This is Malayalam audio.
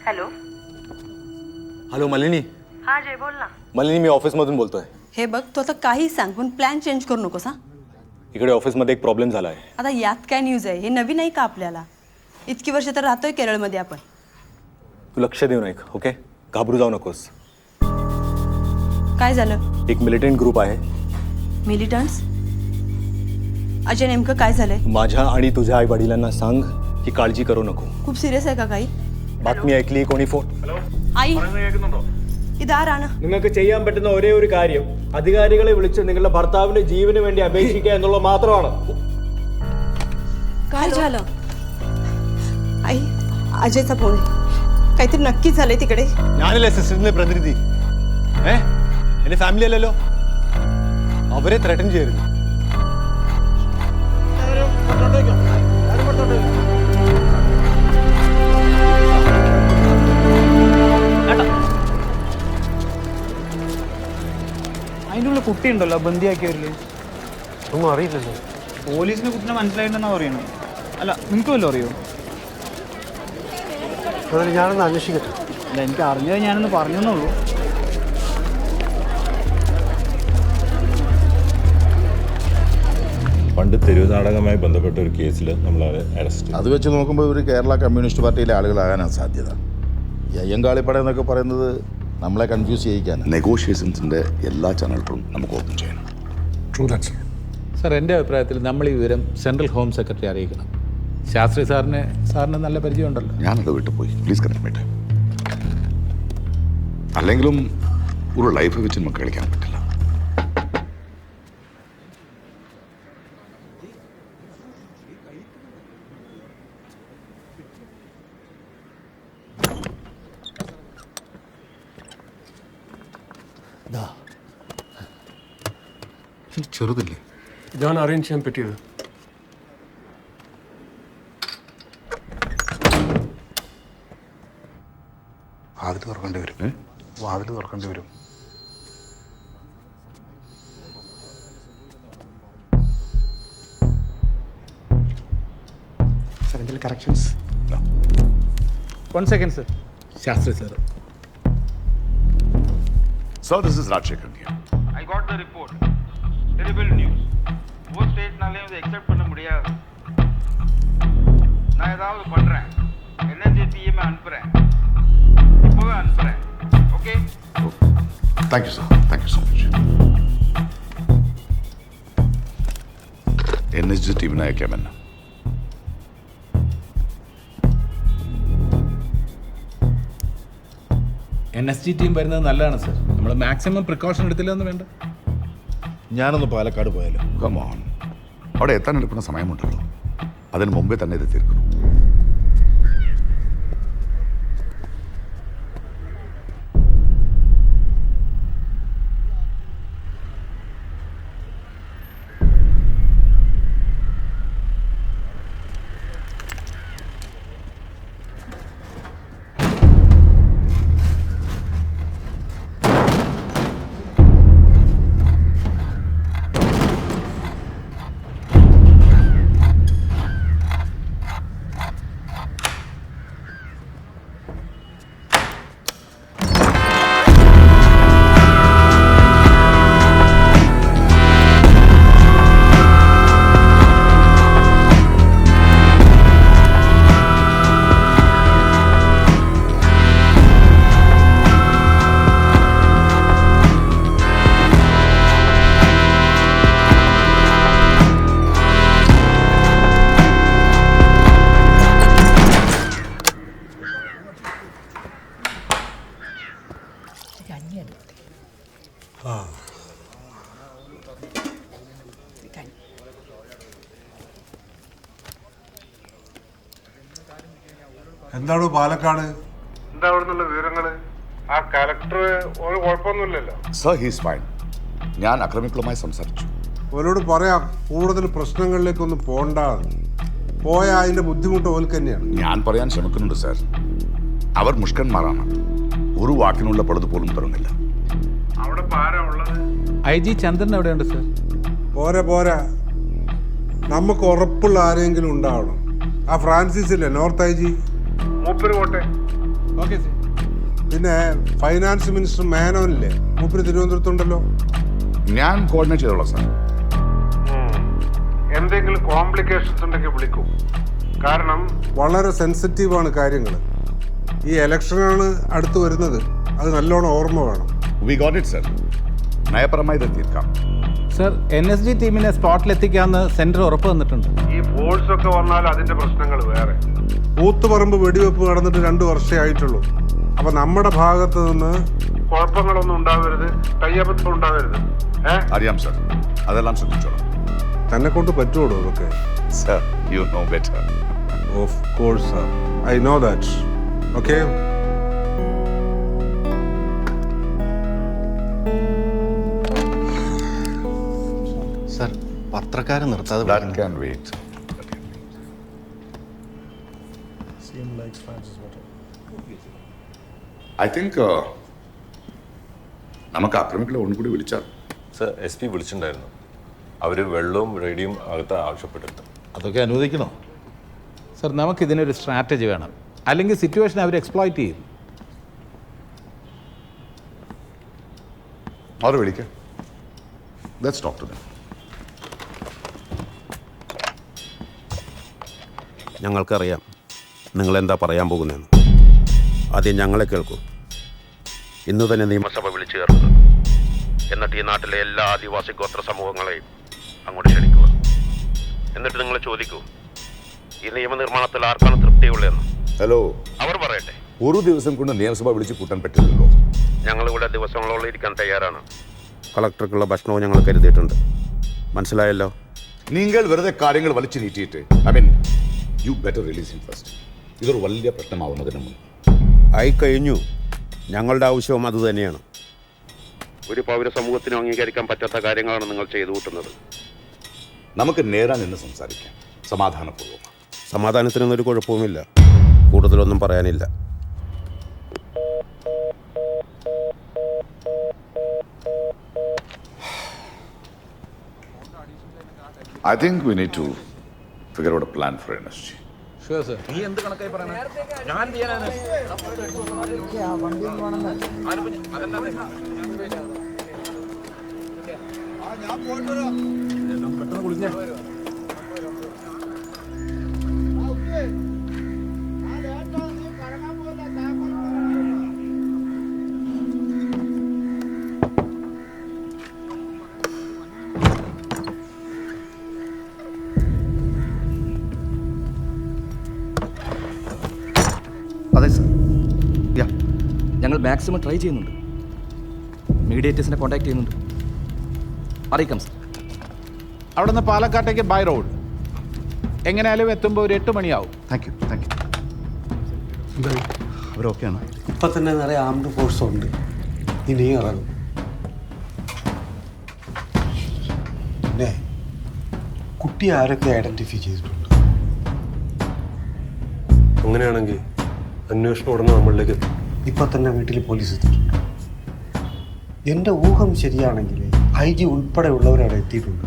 हॅलो. हॅलो मलिनी. हां जय बोल ना. मलिनी मी ऑफिसमधून बोलतोय. हे बघ तू आता काही सांग पण प्लॅन चेंज करू नकोस हा. इकडे ऑफिसमध्ये एक प्रॉब्लेम झाला आहे. आता यात काय न्यूज आहे? हे नवीन आहे का आपल्याला? इतकी वर्ष तर राहतोय केरळमध्ये आपण. तू लक्ष देऊ नये, ओके? घाबरू जाऊ नकोस. काय झालं? एक मिलिटंट ग्रुप आहे. मिलिटंट्स? अजय नेमकं काय झालंय? माझ्या आणि तुझ्या आई वडिलांना सांग की काळजी करू नको. खूप सिरियस आहे का काही? ബാത്മി ഐക്ലി കോണി ഫോൺ. ഐ ഇതാരാണ്? നിങ്ങൾക്ക് ചെയ്യാൻ പറ്റുന്ന ഒരേ ഒരു കാര്യം അധികാരികളെ വിളിച്ച് നിങ്ങളുടെ ഭർത്താവിന്റെ ജീവന് വേണ്ടി അപേക്ഷിക്കുക എന്നുള്ളത് മാത്രമാണ്. काय झालं? आई अजयचा फोन काहीतरी नक्की झालंय तिकडे. ഞാനല്ലേ സിസ്റ്ററിന്റെ പ്രതിനിധി. എന്റെ ഫാമിലി അല്ലല്ലോ. അവരെ ത്രെട്ടൻ ചെയ്യരുത്. അതിൻ്റെ ഉള്ള കുട്ടിയുണ്ടല്ലോ ബന്ദിയാക്കിയവരില്. ഒന്നും അറിയില്ലല്ലോ. പോലീസിന് കുട്ടിനെ മനസ്സിലായിട്ടെന്നാ പറയണത്. അല്ല നിങ്ങൾക്ക് വല്ലതും അറിയോ? ഞാനൊന്ന് അന്വേഷിക്കട്ടെ. അല്ല എനിക്ക് അറിഞ്ഞത് ഞാനൊന്ന് പറഞ്ഞെന്നുള്ളൂ. പണ്ട് തെരുവ് നാടകവുമായി ബന്ധപ്പെട്ട ഒരു കേസിൽ നമ്മൾ അറസ്റ്റ്. അത് വെച്ച് നോക്കുമ്പോൾ ഒരു കേരള കമ്മ്യൂണിസ്റ്റ് പാർട്ടിയിലെ ആളുകളാകാനാണ് സാധ്യത. ഈ അയ്യങ്കാളിപ്പട എന്നൊക്കെ പറയുന്നത് നമ്മളെ കൺഫ്യൂസ് ചെയ്യിക്കാൻ. നെഗോഷിയേഷൻസിൻ്റെ എല്ലാ ചാനലുകളും നമുക്ക് ഓപ്പൺ ചെയ്യണം. True that sir. സാർ എൻ്റെ അഭിപ്രായത്തിൽ നമ്മൾ ഈ വിവരം സെൻട്രൽ ഹോം സെക്രട്ടറി അറിയിക്കണം. ശാസ്ത്രി സാറിന് നല്ല പരിചയമുണ്ടല്ലോ. ഞാനത് വിട്ടുപോയി. Please connect meet. അല്ലെങ്കിലും ഒരു ലൈഫ് വെച്ച് നമുക്ക് കളിക്കാൻ പറ്റില്ല. ചെറുതല്ലേ? ഇതാണ് അറേഞ്ച് ചെയ്യാൻ പറ്റിയത്. വാതിൽ തുറക്കേണ്ടി വരും. വാതിൽ തുറക്കേണ്ടി വരും. സാർ എന്തെങ്കിലും corrections? 1 second sir. Shastri sir. Sir, this is Rajshekhar here. I got the report. Terrible news. वो स्टेट नाले में एक्सेप्ट பண்ண முடியாது. நான் ஏதாவது பண்றேன். NNJPA में அனுப்புறேன். இப்போவே அனுப்புறேன். Okay? Thank you, sir. Thank you so much. NSG ടീമിനെ അയക്കാമെന്ന്. NSG ടീം വരുന്നത് നല്ലതാണ് സർ. നമ്മൾ മാക്സിമം പ്രിക്കോഷൻ എടുത്തില്ലെന്ന് വേണ്ട. ഞാനൊന്ന് പാലക്കാട് പോയാലോ? Come on. അവിടെ എത്താൻ എടുക്കുന്ന സമയമുണ്ടല്ലോ. അതിന് മുമ്പേ തന്നെ ഇത് തീർക്കണം. എന്താണോ പാലക്കാട്? എന്താ അവിടെ നിന്നുള്ള വിവരങ്ങള്? ആ കലക്ടർ ഒരു കുഴപ്പമൊന്നുമില്ലല്ലോ. Sir, he's fine. ഞാൻ അക്രമികളുമായി സംസാരിച്ചു. അവരോട് പറയാം കൂടുതൽ പ്രശ്നങ്ങളിലേക്കൊന്നും പോണ്ട. പോയാൽ അതിന്റെ ബുദ്ധിമുട്ട് ഓൽക്ക് തന്നെയാണ്. ഞാൻ പറയാൻ ശ്രമിക്കുന്നുണ്ട് സാർ. അവർ മുഷ്കന്മാരാണ്. ഒരു വാക്കിനുള്ള പഴുത് പോലും തുടങ്ങില്ല. അവിടെ ആരാ ഉള്ളത്? IG ചന്ദ്രൻ എവിടെയുണ്ട് സർ? പോരാ പോരാ, നമുക്ക് ഉറപ്പുള്ള ആരെങ്കിലും ഉണ്ടാവണം. ആ ഫ്രാൻസിസ് ഇല്ലേ, നോർത്ത് IG? മൂപ്പര് പോട്ടെ. Okay sir. പിന്നെ ഫൈനാൻസ് മിനിസ്റ്റർ മേനോനില്ലേ, മൂപ്പര് തിരുവനന്തപുരത്തുണ്ടല്ലോ. ഞാൻ കോർഡിനേറ്റ് ചെയ്തോളാം സാർ. എന്തെങ്കിലും കോംപ്ലിക്കേഷൻസ് ഉണ്ടെങ്കിൽ വിളിക്കൂ. കാരണം വളരെ സെൻസിറ്റീവാണ് കാര്യങ്ങൾ. ഈ ഇലക്ഷനാണ് അടുത്ത് വരുന്നത്, അത് നല്ലോണം ഓർമ്മ വേണം. We got it sir. നയപരമായി ഇത് തീർക്കാം. സർ, NSG ടീമിനെ സ്പോട്ടിലെത്തിക്കാമെന്ന് സെൻറ്റർ ഉറപ്പ് തന്നിട്ടുണ്ട്. ഈ ഫോഴ്സ് ഒക്കെ വന്നാൽ അതിന്റെ പ്രശ്നങ്ങൾ വേറെ. കൂത്തുപറമ്പ് വെടിവെപ്പ് നടന്നിട്ട് 2 വർഷമേ ആയിട്ടുള്ളൂ. അപ്പൊ നമ്മുടെ ഭാഗത്ത് നിന്ന് കുഴപ്പങ്ങളൊന്നും ഉണ്ടാവരുത്, കയ്യബദ്ധം ഉണ്ടാവരുത്. അറിയാം സർ, അതെല്ലാം ശ്രദ്ധിച്ചോളാം. തന്നെ കൊണ്ട് പറ്റുള്ളൂ അതൊക്കെ. Sir, you know better. Of course sir, I know that. Okay. Sir, പത്രക്കാരൻ നിർത്താതെ That can wait. I think നമുക്ക് ആക്രമികളെ ഒന്നുകൂടി വിളിച്ചാൽ. സർ, SP വിളിച്ചിട്ടുണ്ടായിരുന്നു. അവർ വെള്ളവും റേഡിയും അകത്ത് ആവശ്യപ്പെട്ടിട്ടുണ്ട്. അതൊക്കെ അനുവദിക്കണോ? സർ, നമുക്കിതിനൊരു സ്ട്രാറ്റജി വേണം, അല്ലെങ്കിൽ സിറ്റുവേഷൻ അവർ എക്സ്പ്ലോയിറ്റ് ചെയ്യും. അവർ വിളിക്കാം. Let's talk to them. ഞങ്ങൾക്കറിയാം നിങ്ങളെന്താ പറയാൻ പോകുന്നതെന്ന്. ആദ്യം ഞങ്ങളെ കേൾക്കൂ. ഇന്ന് തന്നെ നിയമസഭ വിളിച്ചു ചേർക്കുക. എന്നിട്ട് ഈ നാട്ടിലെ എല്ലാ ആദിവാസി ഗോത്ര സമൂഹങ്ങളെയും അങ്ങോട്ട് ക്ഷണിക്കുക. എന്നിട്ട് നിങ്ങൾ ചോദിക്കൂ, ഈ നിയമനിർമ്മാണത്തിൽ ആർക്കാണ് തൃപ്തിയുള്ളതെന്ന്. ഹലോ, അവർ പറയട്ടെ. ഒരു ദിവസം കൊണ്ട് നിയമസഭ വിളിച്ച് കൂട്ടാൻ പറ്റില്ലല്ലോ. ഞങ്ങളിവിടെ ദിവസങ്ങളോളം ഇരിക്കാൻ തയ്യാറാണ്. കളക്ടർക്കുള്ള ഭക്ഷണവും ഞങ്ങൾ കരുതിയിട്ടുണ്ട്. മനസ്സിലായല്ലോ? നിങ്ങൾ വെറുതെ കാര്യങ്ങൾ വലിച്ചു നീട്ടിയിട്ട് you better release him first. ഇതൊരു വലിയ പ്രശ്നമാവുന്നതിന് മുമ്പ്. ആയി കഴിഞ്ഞു. ഞങ്ങളുടെ ആവശ്യവും അതുതന്നെയാണ്. ഒരു പൗരസമൂഹത്തിനും അംഗീകരിക്കാൻ പറ്റാത്ത കാര്യങ്ങളാണ് നിങ്ങൾ ചെയ്തു കൂട്ടുന്നത്. നമുക്ക് നേരാൻ നിന്ന് സംസാരിക്കാം, സമാധാനപൂർവ്വം. സമാധാനത്തിനൊന്നും ഒരു കുഴപ്പവുമില്ല. കൂടുതലൊന്നും പറയാനില്ല. I think we need to figure out a plan for NSG. Sure sir. അതെ സർ. ഞങ്ങൾ മാക്സിമം ട്രൈ ചെയ്യുന്നുണ്ട്. മീഡിയേറ്റേഴ്സിനെ കോൺടാക്ട് ചെയ്യുന്നുണ്ട്. അറിയിക്കാം സർ. അവിടെ നിന്ന് പാലക്കാട്ടേക്ക് ബൈ റോഡ്. എങ്ങനെയാലും എത്തുമ്പോൾ ഒരു 8 മണിയാവും. Thank you. അവരൊക്കെയാണ്. ഇപ്പം തന്നെ നിറയെ ആംഡ് ഫോഴ്സ് ഉണ്ട്. ഇനിയും ഇറങ്ങും. പിന്നെ കുട്ടി ആരൊക്കെ ഐഡന്റിഫൈ ചെയ്തിട്ടുണ്ട്? അങ്ങനെയാണെങ്കിൽ അന്വേഷണം ഉടനെ നമ്മളിലേക്ക് എത്തും. ഇപ്പം തന്നെ വീട്ടിൽ പോലീസ് എത്തിയിട്ടുണ്ട്. എൻ്റെ ഊഹം ശരിയാണെങ്കിൽ IG ഉൾപ്പെടെയുള്ളവരവിടെ എത്തിയിട്ടുണ്ട്.